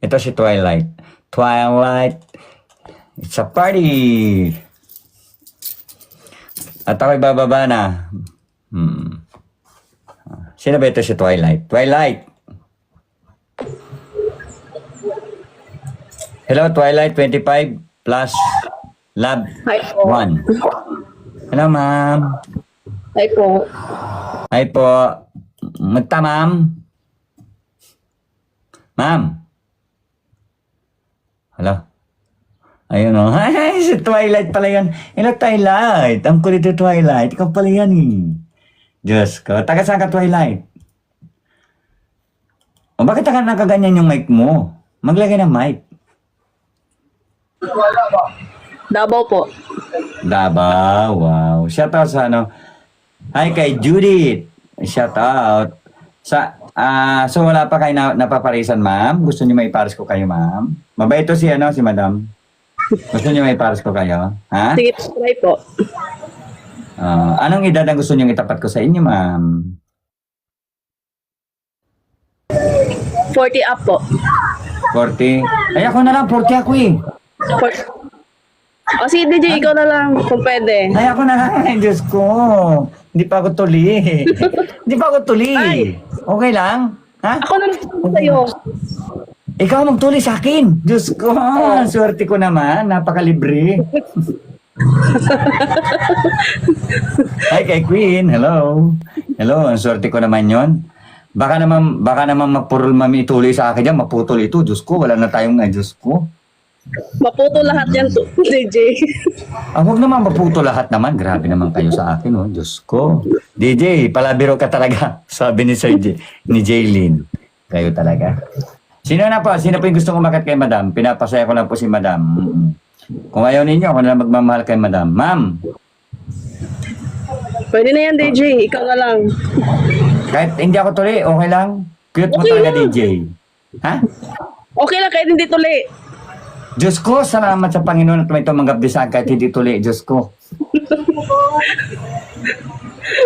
Ito si Twilight. Twilight, it's a party! At ako'y bababa na. Sino ba ito si Twilight? Twilight! Hello, Twilight 25 plus Lab Hi po. 1. Hello, ma'am. Hi po. Hi po. Magta, ma'am. Ma'am. Hello. Ayun o. Ay, si Twilight pala yan. Hello, Twilight. Ang kulit ni Twilight. Ikaw pala yan eh. Diyos ko. Taga saan ka, Twilight? O bakit nakaganyan yung mic mo? Maglagay ng mic. Davao po. Davao. Wow. Shout out sa ano. Hi kay Judith. Shout out. So wala pa kayo napaparisan, ma'am? Gusto niyo maiparis ko kayo, ma'am? Mabait to si ano, si madam. Gusto niyo maiparis ko kayo? Ha? Sige, try po. Anong edad ang gusto niyo itapat ko sa inyo, ma'am? 40 up po. 40? Ay, ako na lang, 40 ako eh. O sige, DJ, ikaw na lang kung pwede. Ay, ako na lang. Ay, Diyos ko. Hindi pa ako tuli. Hindi pa ako tuli. Ay. Okay lang? Ha? Ako na lang sa'yo. Ikaw magtuli sa akin. Diyos ko. Swerte ko naman. Napakalibre. Hi kay Queen. Hello. Hello. Ang swerte ko naman yon. Baka naman magpurol mami ituloy sa akin dyan. Maputol ito. Diyos ko. Wala na tayong Diyos ko. Maputo lahat yan, DJ. Huwag naman maputo lahat naman. Grabe naman kayo sa akin, oh. Diyos ko. DJ, palabiro ka talaga. Sabi ni Sir ni Jaylin. Kayo talaga. Sino na po? Sino po yung gusto umakyat kay Madam? Pinapasaya ko lang po si Madam. Kung ayaw ninyo, ako na lang magmamahal kay Madam. Ma'am, Pwede na yan, DJ. Ikaw na lang. kahit hindi ako tuloy, okay lang. Cute mo Okay talaga, lang. DJ. Ha? Okay lang kahit hindi tuli. Diyos ko, salamat sa Panginoon at may tumanggap din sa akin kahit hindi tuloy. Diyos ko.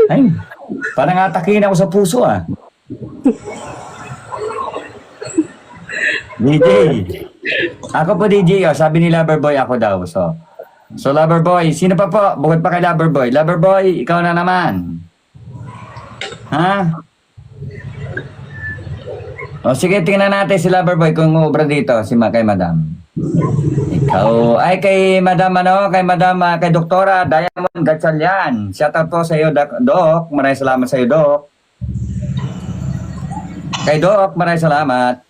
Ay, parang atakin ako sa puso, ah. DJ. Ako po DJ, oh. Sabi ni Loverboy ako daw. So Loverboy, sino pa po? Bukod pa kay Loverboy. Loverboy, ikaw na naman. Ha? O sige, tingnan natin si Loverboy kung uubra dito kay Madam. Ikaw, ay kay Madam kay Doktora Diamond Gatchalian. Shout out po sa iyo, Doc. Maraming salamat sa iyo, Doc. Kay Doc, maraming salamat.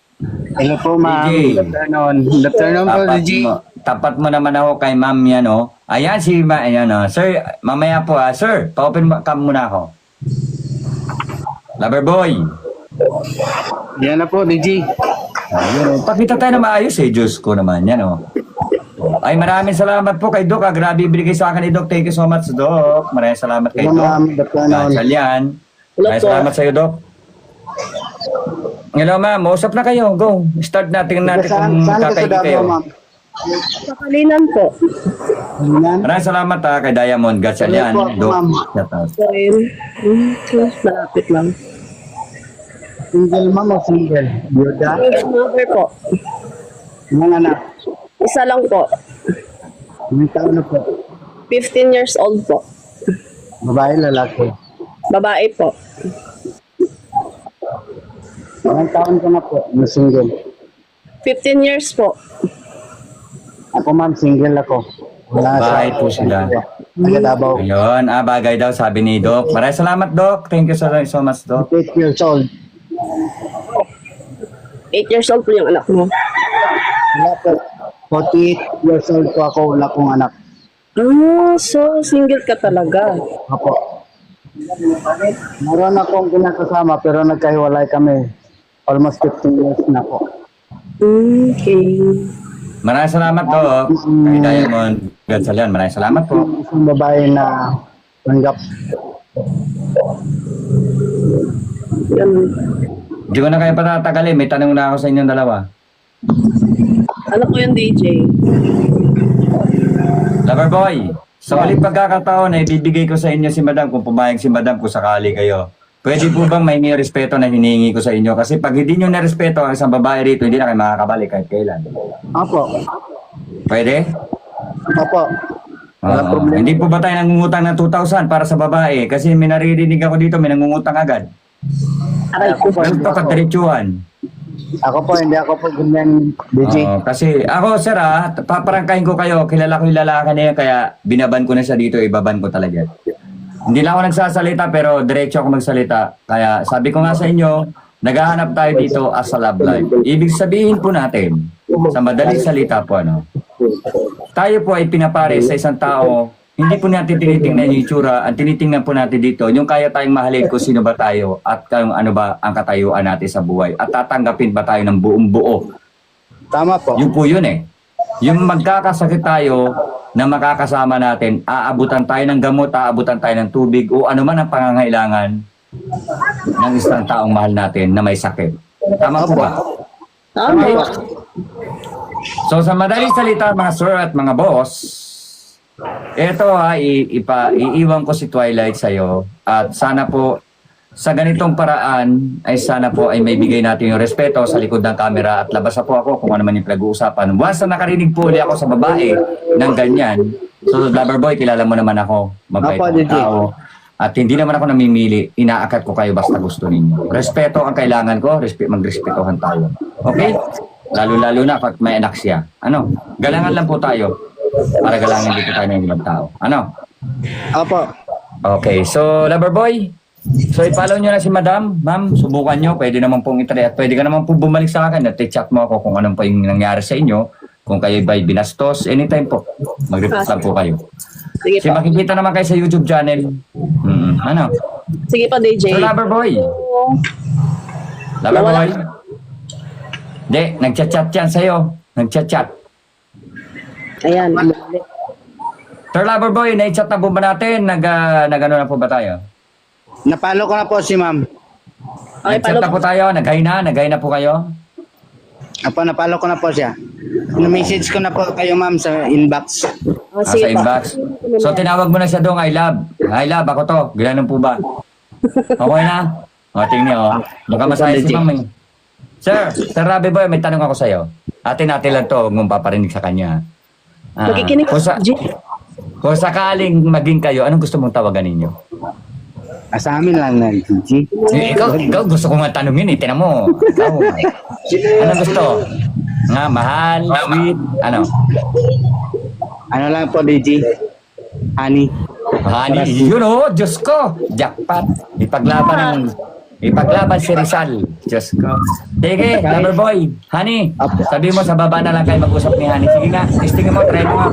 Hello po, ma'am. DJ. Good afternoon. Good afternoon po, DJ. Tapat mo naman ako kay ma'am yan, oh. Ayan ayan, oh. Sir, mamaya po, Sir, pa-open cam muna ako. Loverboy. Yan na po, DJ. Ayun, oh. Pakita tayo na maayos, eh. Diyos ko naman yan, oh. Ay, maraming salamat po kay Doc. Grabe ibigay sa akin ni Doc. Thank you so much, Doc. Maraming salamat kay Hello, Doc. ma'am. Good afternoon. Gatchalian. Hello Maraming po. salamat sa iyo, Doc. Hello, ma'am. Usap na kayo. Go. Start natin natin kung Saan ka sa kakainin Davao, kayo. ma'am? Sa Kalinan po. Yan. Maraming salamat kay Diamond Gatchalian. Hello po, Doc. ma'am. Shout out. So, malapit lang. Single ma'am o single? Yoda? Mother po. Ilang anak? Isa lang po. Ilang taon na po? 15 years old po. Babae, lalaki? Babae po. Ilang taon ka na po? Na single? 15 years po. Ako, ma'am, single ako. Wala Bahay po sila. Taga Davao. Ayun, bagay daw sabi ni Doc. Maraming salamat, Doc. Thank you so much, Doc. 8 years old. 8 years old po yung anak mo. Wala po. 48 years old po ako. Wala pong anak. So single ka talaga. Apo. Meron akong kinakasama pero nagkahiwalay kami. Almost 15 years na po. Okay. Maraming salamat, Doc. Kay Diamond Gatchalian. Maraming salamat po. Isang babae na tanggap. Yan. Hindi ko na kayo patatagalin. May tanong na ako sa inyong dalawa. Ano po yung DJ? Loverboy, sa ulit pagkakataon na ibibigay ko sa inyo si Madam kung pumayag si Madam kung sakali kayo. pwede po bang may respeto na hinihingi ko sa inyo? Kasi pag hindi nyo na-respeto ang isang babae rito, hindi na kayo makakabalik kahit kailan. Opo. Pwede? Opo. Wala Oo. problema. Hindi po ba tayo nangungutang ng 2,000 para sa babae? Kasi may naririnig ako dito, may nangungutang agad. Aray ko. Ano pa kadiretsuhan? Ako po, hindi ako po ganyan, DJ. Oo, kasi ako, sir, paparangkahin ko kayo. Kilala ko yung lalaki na yun, kaya binaban ko na siya dito, ibaban ko talaga. Hindi lang ako nagsasalita, pero diretso ako magsalita. Kaya sabi ko nga sa inyo, naghahanap tayo dito as a love life. Ibig sabihin po natin, sa madaling salita po, tayo po ay pinapare sa isang tao, hindi po natin tinitingnan yung itsura, ang tinitingnan po natin dito, yung kaya tayong mahalin kung sino ba tayo at kung ano ba ang katayuan natin sa buhay at tatanggapin ba tayo ng buong buo. Tama po. Yun po yun eh. Yung magkakasakit tayo na makakasama natin, aabutan tayo ng gamot, aabutan tayo ng tubig o ano man ang pangangailangan ng isang taong mahal natin na may sakit. Tama po ba? Tama. So sa madaling salita mga sir at mga boss, ito iiwan ko si Twilight sa'yo at sana po sa ganitong paraan ay sana po ay may bigay natin yung respeto sa likod ng camera at labas na po ako kung ano man yung pinag-uusapan. Once na nakarinig po ulit ako sa babae ng ganyan, so lover boy, kilala mo naman ako, mabait Opo, akong DJ. tao at hindi naman ako namimili, inaakat ko kayo basta gusto ninyo. Respeto ang kailangan ko, magrespetuhan tayo. Okay? Lalo-lalo na pag may anak siya. Ano? Galangan lang po tayo para galangin dito tayo ng ibang tao. Ano? Opo. Okay, so lover boy, so i-follow nyo na si madam. Ma'am, subukan nyo. Pwede naman pong itry at pwede ka naman po bumalik sa akin at i-chat mo ako kung anong po yung nangyari sa inyo. Kung kayo ba'y binastos, anytime po. Mag-report lang po kayo. Sige Kasi pa. makikita naman kayo sa YouTube channel. Ano? Sige pa, DJ. So lover boy. Lover Nawala. boy. Hindi, nagchat-chat yan sa'yo. Nagchat-chat. Ayan. Sir lover boy, na-chat na po ba natin? Nag-ano na po ba tayo? Napalo ko na po si ma'am. Okay, Nag-chat na po tayo? Nag-hi na po kayo? Apo, napalo ko na po siya. Na-message ko na po kayo ma'am sa inbox. Oh, Sa sige pa. inbox. So tinawag mo na siya doon, I love. I love, ako to. Gano'n po ba? Okay na? O, tingnan o. Baka masaya si ma'am eh. Sir Rabi Boy, may tanong ako sa'yo. Atin-atin lang to, huwag mong paparinig sa kanya. Makikinig kung, ka, DJ. kung sakaling maging kayo, anong gusto mong tawagan ninyo? Sa amin lang na, DJ. Ikaw gusto ko nga tanongin eh. Tinan mo. Ikaw, anong gusto? Nga, mahal, sweet, ano? Ano lang po, DJ? Honey. Honey, yun o, Diyos ko. Jackpot. Ipaglaban si Rizal. Diyos ko. Sige, lover boy. Honey, sabi mo sa baba na lang kayo mag-usap ni Honey. Sige nga, testingin mo, try mo nga.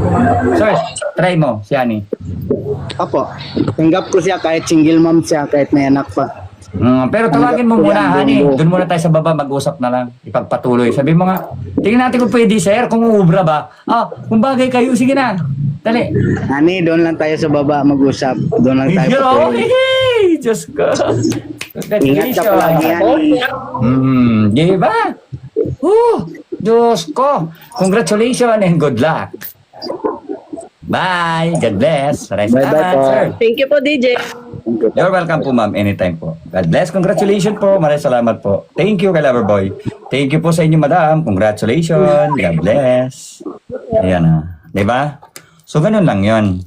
Sir, try mo si Honey. Opo. Tanggap ko siya kahit single mom siya, kahit may anak pa. Pero tawagin mo muna, Honey. Doon muna tayo sa baba, mag-usap na lang. Ipagpatuloy. Sabi mo nga, tingnan natin kung pwede, sir, kung uubra ba. Kung bagay kayo, sige na. Dali. Honey, doon lang tayo sa baba mag-usap. Doon lang tayo Yo, patuloy. hey, Diyos ko. Ingat ka palagi, honey. Di ba? Diyos ko. Congratulations and good luck. Bye. God bless. Maraming Bye-bye salamat, po. sir. Thank you po, DJ. You're welcome po, ma'am. Anytime po. God bless. Congratulations po. Maraming salamat po. Thank you, kay Loverboy. Thank you po sa inyo, madam. Congratulations. God bless. Ayan na. Di ba? So, ganun lang yon.